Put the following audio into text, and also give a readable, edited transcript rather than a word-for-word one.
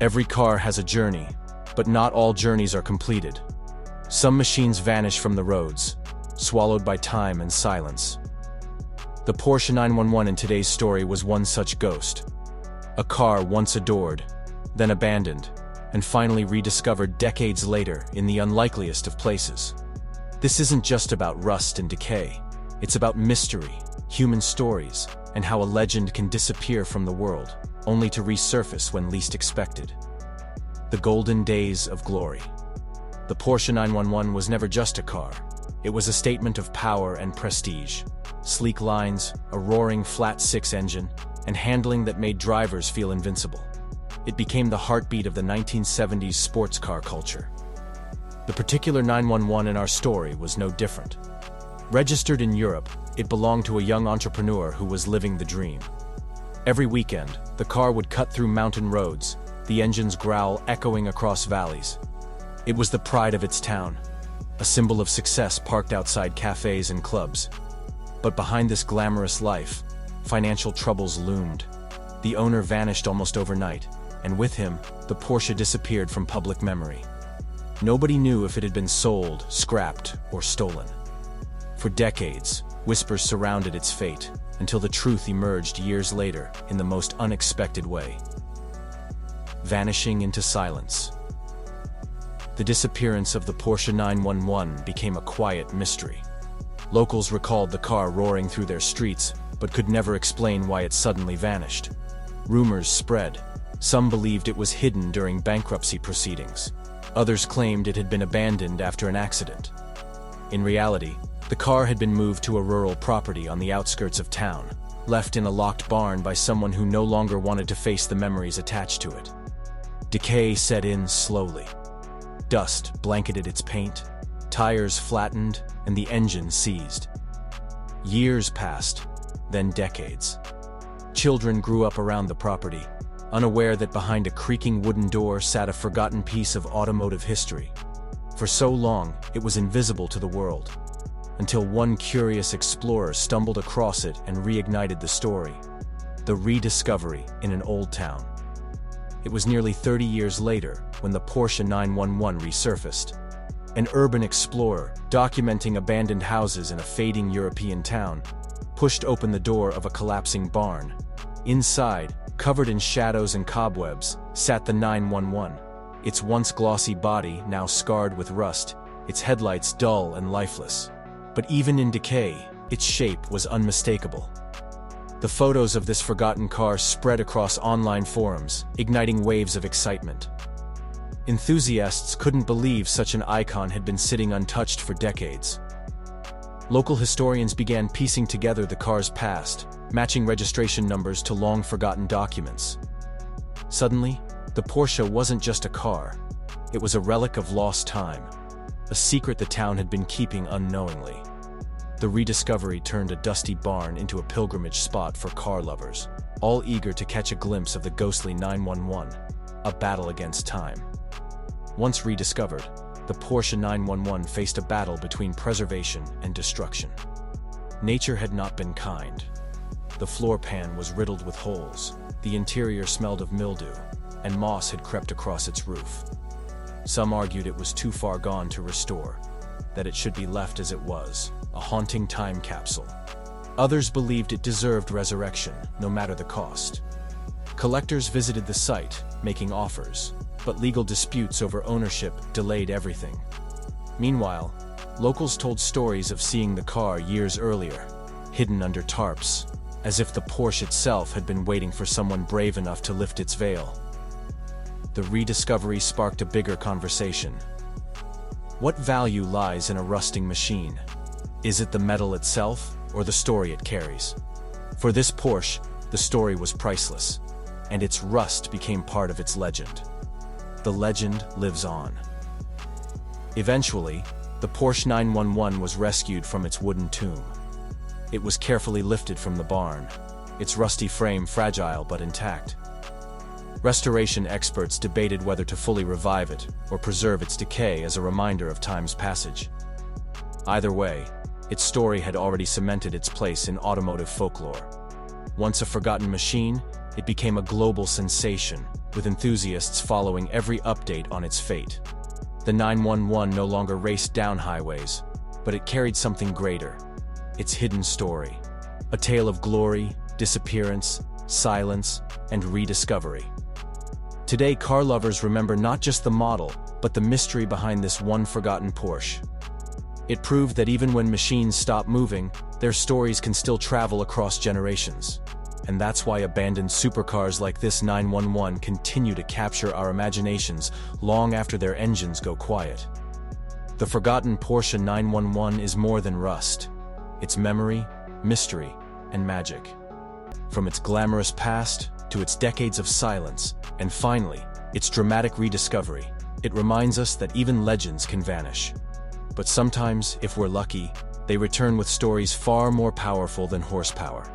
Every car has a journey, but not all journeys are completed. Some machines vanish from the roads, swallowed by time and silence. The Porsche 911 in today's story was one such ghost. A car once adored, then abandoned, and finally rediscovered decades later in the unlikeliest of places. This isn't just about rust and decay. It's about mystery, human stories, and how a legend can disappear from the world, only to resurface when least expected. The golden days of glory. The Porsche 911 was never just a car. It was a statement of power and prestige. Sleek lines, a roaring flat-six engine, and handling that made drivers feel invincible. It became the heartbeat of the 1970s sports car culture. The particular 911 in our story was no different. Registered in Europe, it belonged to a young entrepreneur who was living the dream. Every weekend, the car would cut through mountain roads, the engine's growl echoing across valleys. It was the pride of its town, a symbol of success parked outside cafes and clubs. But behind this glamorous life, financial troubles loomed. The owner vanished almost overnight, and with him, the Porsche disappeared from public memory. Nobody knew if it had been sold, scrapped, or stolen. For decades, whispers surrounded its fate, until the truth emerged years later in the most unexpected way. Vanishing into silence. The disappearance of the Porsche 911 became a quiet mystery. Locals recalled the car roaring through their streets, but could never explain why it suddenly vanished. Rumors spread. Some believed it was hidden during bankruptcy proceedings. Others claimed it had been abandoned after an accident. In reality, the car had been moved to a rural property on the outskirts of town, left in a locked barn by someone who no longer wanted to face the memories attached to it. Decay set in slowly. Dust blanketed its paint, tires flattened, and the engine seized. Years passed, then decades. Children grew up around the property, unaware that behind a creaking wooden door sat a forgotten piece of automotive history. For so long, it was invisible to the world, until one curious explorer stumbled across it and reignited the story. The rediscovery in an old town. It was nearly 30 years later when the Porsche 911 resurfaced. An urban explorer, documenting abandoned houses in a fading European town, pushed open the door of a collapsing barn. Inside, covered in shadows and cobwebs, sat the 911. Its once glossy body now scarred with rust, its headlights dull and lifeless. But even in decay, its shape was unmistakable. The photos of this forgotten car spread across online forums, igniting waves of excitement. Enthusiasts couldn't believe such an icon had been sitting untouched for decades. Local historians began piecing together the car's past, matching registration numbers to long-forgotten documents. Suddenly, the Porsche wasn't just a car. It was a relic of lost time, a secret the town had been keeping unknowingly. The rediscovery turned a dusty barn into a pilgrimage spot for car lovers, all eager to catch a glimpse of the ghostly 911, a battle against time. Once rediscovered, the Porsche 911 faced a battle between preservation and destruction. Nature had not been kind. The floor pan was riddled with holes, the interior smelled of mildew, and moss had crept across its roof. Some argued it was too far gone to restore, that it should be left as it was, a haunting time capsule. Others believed it deserved resurrection, no matter the cost. Collectors visited the site, making offers, but legal disputes over ownership delayed everything. Meanwhile, locals told stories of seeing the car years earlier, hidden under tarps, as if the Porsche itself had been waiting for someone brave enough to lift its veil. The rediscovery sparked a bigger conversation. What value lies in a rusting machine? Is it the metal itself, or the story it carries? For this Porsche, the story was priceless, and its rust became part of its legend. The legend lives on. Eventually, the Porsche 911 was rescued from its wooden tomb. It was carefully lifted from the barn, its rusty frame fragile but intact. Restoration experts debated whether to fully revive it or preserve its decay as a reminder of time's passage. Either way, its story had already cemented its place in automotive folklore. Once a forgotten machine, it became a global sensation, with enthusiasts following every update on its fate. The 911 no longer raced down highways, but it carried something greater: its hidden story. A tale of glory, disappearance, silence, and rediscovery. Today, car lovers remember not just the model, but the mystery behind this one forgotten Porsche. It proved that even when machines stop moving, their stories can still travel across generations. And that's why abandoned supercars like this 911 continue to capture our imaginations long after their engines go quiet. The forgotten Porsche 911 is more than rust. It's memory, mystery, and magic. From its glamorous past to its decades of silence, and finally, its dramatic rediscovery, it reminds us that even legends can vanish. But sometimes, if we're lucky, they return with stories far more powerful than horsepower.